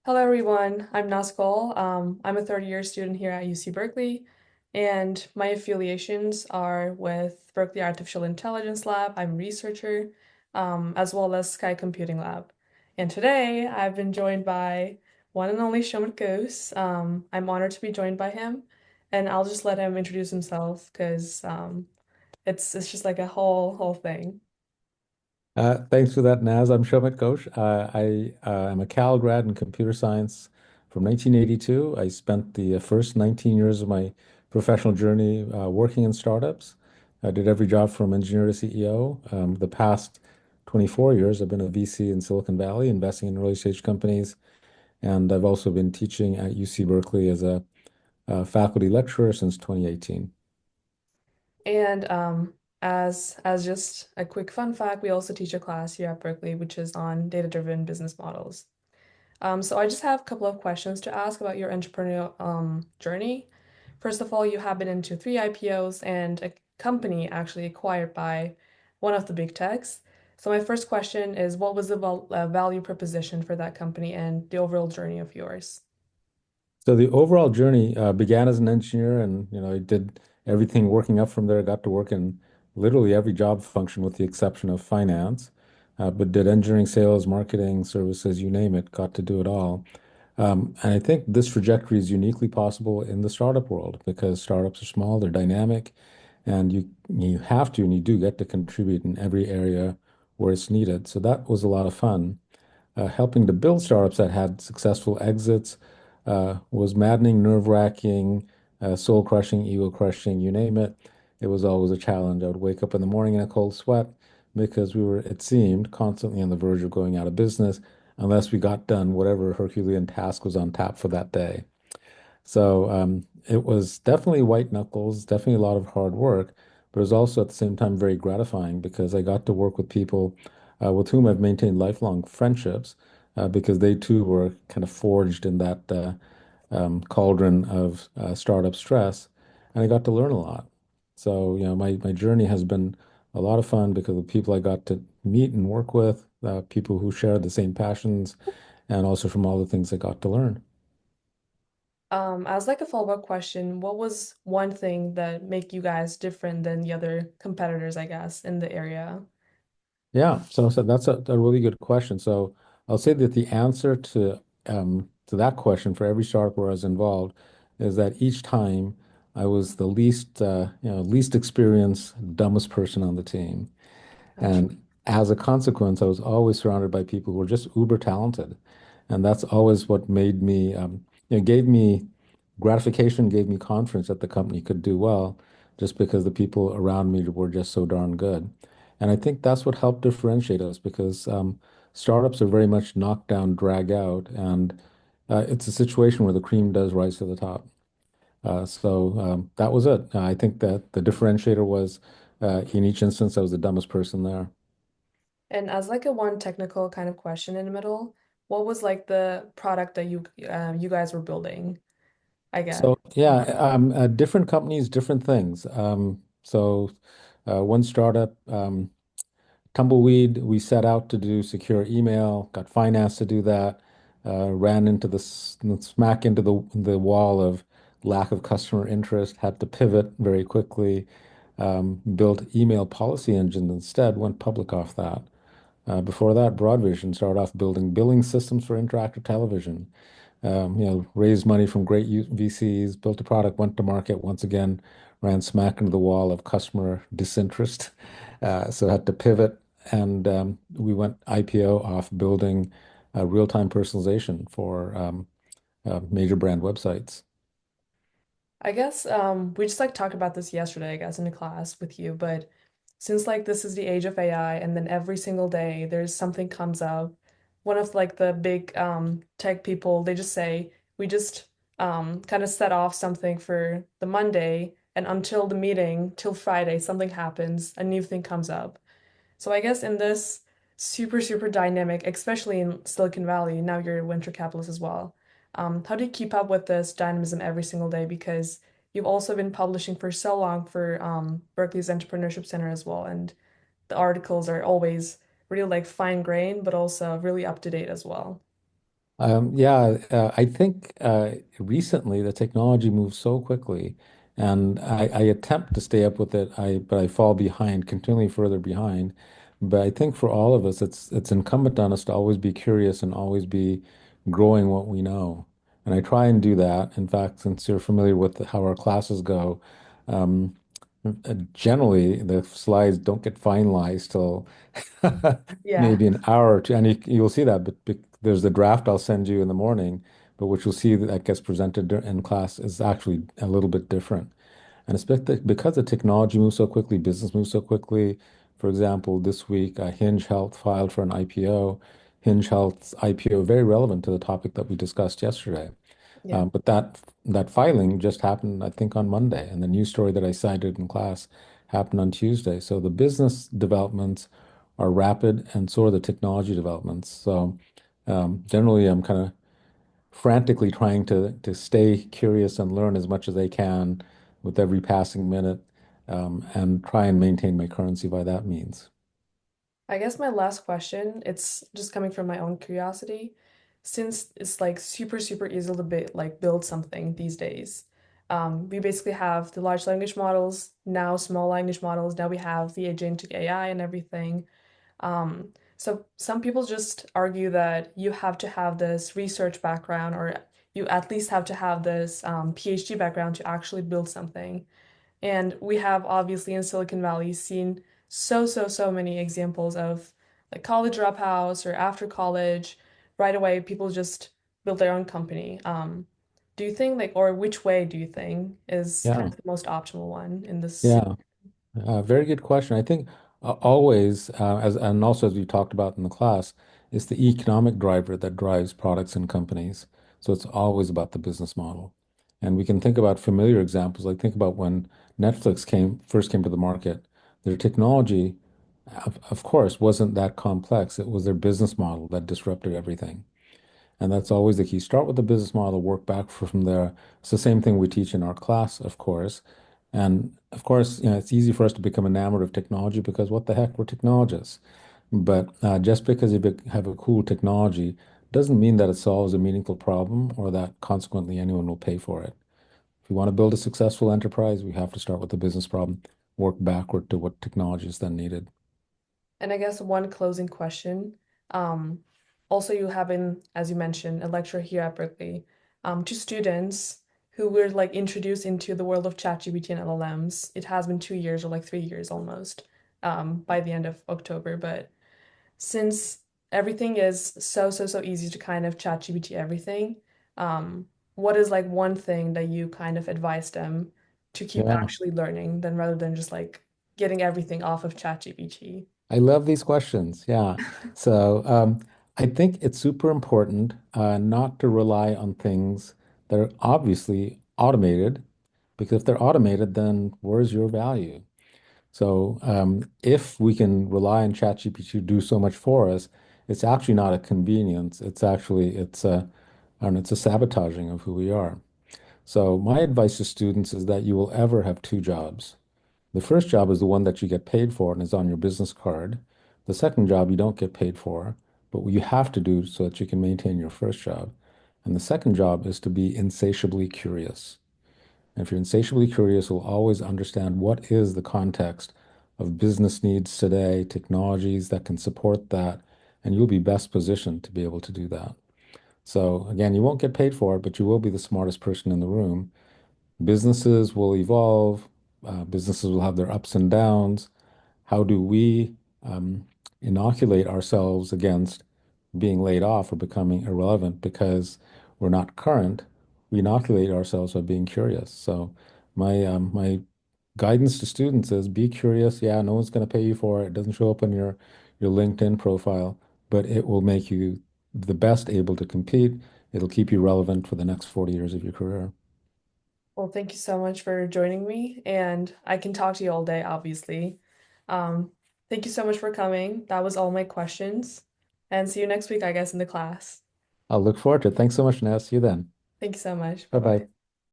Hello, everyone. I'm Nazgul. I'm a third year student here at UC Berkeley, and my affiliations are with Berkeley Artificial Intelligence Lab. I'm a researcher, as well as Sky Computing Lab. And today I've been joined by one and only Shomit Ghose. I'm honored to be joined by him, and I'll just let him introduce himself because it's just like a whole thing. Thanks for that, Naz. I'm Shomit Ghose. I am a Cal grad in computer science from 1982. I spent the first 19 years of my professional journey working in startups. I did every job from engineer to CEO. The past 24 years, I've been a VC in Silicon Valley, investing in early stage companies. And I've also been teaching at UC Berkeley as a faculty lecturer since 2018. And as just a quick fun fact, we also teach a class here at Berkeley, which is on data-driven business models. So I just have a couple of questions to ask about your entrepreneurial journey. First of all, you have been into three IPOs and a company actually acquired by one of the big techs. So my first question is, what was the value proposition for that company and the overall journey of yours? So the overall journey began as an engineer, and I did everything working up from there. Got to work in literally every job function with the exception of finance, but did engineering, sales, marketing, services, you name it. Got to do it all. And I think this trajectory is uniquely possible in the startup world because startups are small, they're dynamic, and you have to and you do get to contribute in every area where it's needed. So that was a lot of fun. Helping to build startups that had successful exits was maddening, nerve-wracking, soul-crushing, ego-crushing, you name it. It was always a challenge. I would wake up in the morning in a cold sweat because we were, it seemed, constantly on the verge of going out of business unless we got done whatever Herculean task was on tap for that day. So it was definitely white knuckles, definitely a lot of hard work, but it was also at the same time very gratifying because I got to work with people with whom I've maintained lifelong friendships because they too were kind of forged in that cauldron of startup stress, and I got to learn a lot. So, my journey has been a lot of fun because of the people I got to meet and work with, people who share the same passions, and also from all the things I got to learn. As like a follow-up question, what was one thing that make you guys different than the other competitors, I guess, in the area? Yeah, so that's a really good question. So I'll say that the answer to that question for every startup where I was involved is that each time I was the least experienced, dumbest person on the team. Gotcha. And as a consequence, I was always surrounded by people who were just uber talented. And that's always what made me, gave me gratification, gave me confidence that the company could do well, just because the people around me were just so darn good. And I think that's what helped differentiate us because startups are very much knock down, drag out, and it's a situation where the cream does rise to the top. So that was it. I think that the differentiator was in each instance, I was the dumbest person there. And as like a one technical kind of question in the middle, what was like the product that you guys were building, I guess? So yeah, different companies, different things. So one startup, Tumbleweed, we set out to do secure email, got finance to do that, ran into smack into the wall of lack of customer interest, had to pivot very quickly, built email policy engine instead, went public off that. Before that, Broadvision started off building billing systems for interactive television. Raised money from great VCs, built a product, went to market once again, ran smack into the wall of customer disinterest. So had to pivot, and we went IPO off building real-time personalization for major brand websites. I guess we just like talked about this yesterday, I guess, in a class with you, but since like this is the age of AI and then every single day there's something comes up, one of like the big tech people, they just say we just kind of set off something for the Monday and until the meeting, till Friday, something happens, a new thing comes up. So I guess in this super dynamic, especially in Silicon Valley, now you're a venture capitalist as well. How do you keep up with this dynamism every single day? Because you've also been publishing for so long for Berkeley's Entrepreneurship Center as well, and the articles are always really like fine grained, but also really up to date as well. Yeah, I think recently the technology moves so quickly, and I attempt to stay up with it. But I fall behind, continually further behind. But I think for all of us, it's incumbent on us to always be curious and always be growing what we know. And I try and do that. In fact, since you're familiar with how our classes go, um, generally the slides don't get finalized till Yeah. maybe an hour or two, and you'll see that. But there's the draft I'll send you in the morning, but which you'll see that gets presented in class is actually a little bit different. And it's because the technology moves so quickly, business moves so quickly. For example, this week, Hinge Health filed for an IPO. Hinge Health's IPO, very relevant to the topic that we discussed yesterday. Yeah. But that filing just happened, I think, on Monday, and the news story that I cited in class happened on Tuesday. So the business developments are rapid, and so are the technology developments. So generally, I'm kind of frantically trying to stay curious and learn as much as I can with every passing minute, and try and maintain my currency by that means. I guess my last question, it's just coming from my own curiosity. Since it's like super, super easy to build something these days. We basically have the large language models, now small language models, now we have the agentic AI and everything. So some people just argue that you have to have this research background, or you at least have to have this PhD background to actually build something. And we have obviously in Silicon Valley seen so many examples of like college dropouts or after college, right away people just build their own company. Do you think or which way do you think is kind Yeah, of the most optimal one in this? yeah. Very good question. I think always, as and also as we talked about in the class, it's the economic driver that drives products and companies. So it's always about the business model. And we can think about familiar examples. Like think about when Netflix first came to the market. Their technology, of course, wasn't that complex. It was their business model that disrupted everything. And that's always the key. Start with the business model, work back from there. It's the same thing we teach in our class, of course. And of course, it's easy for us to become enamored of technology because what the heck, we're technologists. But just because you have a cool technology doesn't mean that it solves a meaningful problem or that consequently anyone will pay for it. If you want to build a successful enterprise, we have to start with the business problem, work backward to what technology is then needed. And I guess one closing question. Um, Also, you have as you mentioned, a lecture here at Berkeley, to students who were like introduced into the world of ChatGPT and LLMs. It has been 2 years or like 3 years almost, by the end of October. But since everything is so easy to kind of ChatGPT everything, what is like one thing that you kind of advise them to keep Yeah. actually learning, then rather than just like getting everything off of ChatGPT? I love these questions. Yeah. So I think it's super important not to rely on things that are obviously automated, because if they're automated, then where's your value? So if we can rely on ChatGPT to do so much for us, it's actually not a convenience. I don't know, it's a sabotaging of who we are. So my advice to students is that you will ever have two jobs. The first job is the one that you get paid for and is on your business card. The second job you don't get paid for, but what you have to do so that you can maintain your first job. And the second job is to be insatiably curious. And if you're insatiably curious, you'll always understand what is the context of business needs today, technologies that can support that, and you'll be best positioned to be able to do that. So again, you won't get paid for it, but you will be the smartest person in the room. Businesses will evolve, businesses will have their ups and downs. How do we inoculate ourselves against being laid off or becoming irrelevant because we're not current? We inoculate ourselves by being curious. So my guidance to students is be curious. Yeah, no one's going to pay you for it. It doesn't show up on your LinkedIn profile, but it will make you the best able to compete. It'll keep you relevant for the next 40 years of your career. Well, thank you so much for joining me, and I can talk to you all day, obviously. Um, Thank you so much for coming. That was all my questions, and see you next week, I guess, in the class. I'll look forward to it. Thanks so much, Ness. See you then. Thank you so much. Bye Bye bye. bye.